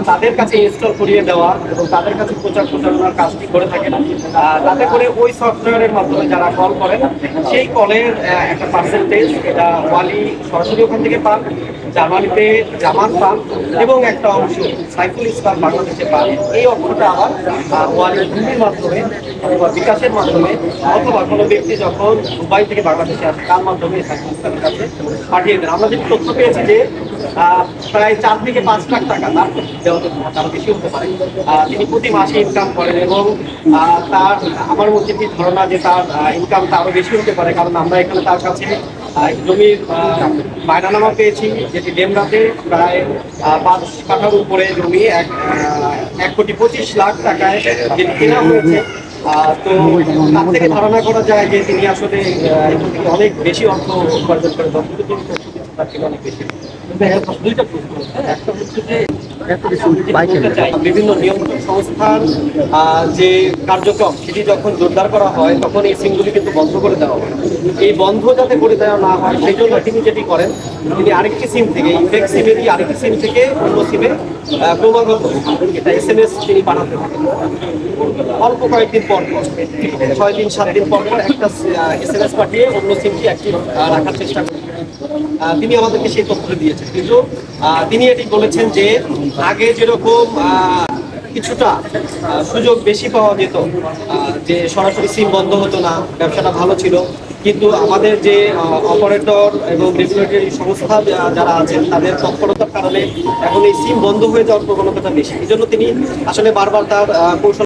তাদের কাছে ইনস্টল করিয়ে দেওয়া এবং তাদের কাছে প্রচার প্রচারণার কাজটি করে থাকেন। তাতে করে ওই সফটওয়্যারের মাধ্যমে যারা কল করেন সেই কলের একটা পার্সেন্টেজ এটা ওয়ালি সরাসরি ওখান থেকে পান, জার্মানিতে জামান পান এবং একটা অংশ সাইফুল ইসলাম বাংলাদেশে পান। এই অংশটা আবার ওয়ালি ভূমির মাধ্যমে অথবা বিকাশের মাধ্যমে অথবা কোনো ব্যক্তি যখন দুবাই থেকে বাংলাদেশে আসে তার মাধ্যমে সাইফুল ইসলামের কাছে পাঠিয়ে দেন। আমরা যেটি তথ্য পেয়েছি যে প্রায় 4 থেকে 5 লাখ টাকা তার বেশি হতে পারে তিনি প্রতি মাসে ইনকাম করেন এবং তার আমার মধ্যে কি ধারণা যে তার ইনকামটা আরো বেশি হতে পারে, কারণ আমরা এখানে তার কাছে জমির বায়নানামা পেয়েছি যেটি ডেমরাতে প্রায় 5 কাঠার উপরে জমি 1,25,00,000 টাকায় যেটি কেনা হয়েছে। তো তার থেকে ধারণা করা যায় যে তিনি আসলে এখান থেকে অনেক বেশি অর্থ উপার্জন করে তার থেকে অনেক বেশি। দুইটা প্রশ্ন, একটা হচ্ছে যে বিভিন্ন নিয়ন্ত্রণ সংস্থার যে কার্যক্রম সেটি যখন জোরদার করা হয় তখন এই সিমগুলি কিন্তু বন্ধ করে দেওয়া হয়। এই বন্ধ যাতে করে দেওয়া না হয় সেই জন্য তিনি যেটি করেন, তিনি আরেকটি সিম থেকে ইনফেক্ট সিমেরই আরেকটি সিম থেকে অন্য সিমে ক্রমাগত এটা SMS তিনি পাঠাতে থাকেন। অল্প কয়েকদিন পর পর 6 দিন 7 দিন পর পর একটা SMS পাঠিয়ে অন্য সিমটি অ্যাক্টিভ রাখার চেষ্টা করেন। তিনি আমাদেরকে সেই তথ্য দিয়েছেন, কিন্তু তিনি এটি বলেছেন যে আগে যেরকম কিছুটা সুযোগ বেশি পাওয়া যেত, যে সরাসরি সিম বন্ধ হতো না, ব্যবসাটা ভালো ছিল, কিন্তু আমাদের যে অপারেটর এবং রেগুলেটরি সংস্থা যারা আছেন তাদের তৎপরতার কারণে এখন এই সিম বন্ধ হয়ে যাওয়ার প্রবণতাটা বেশি। এই জন্য তিনি আসলে বারবার তার কৌশল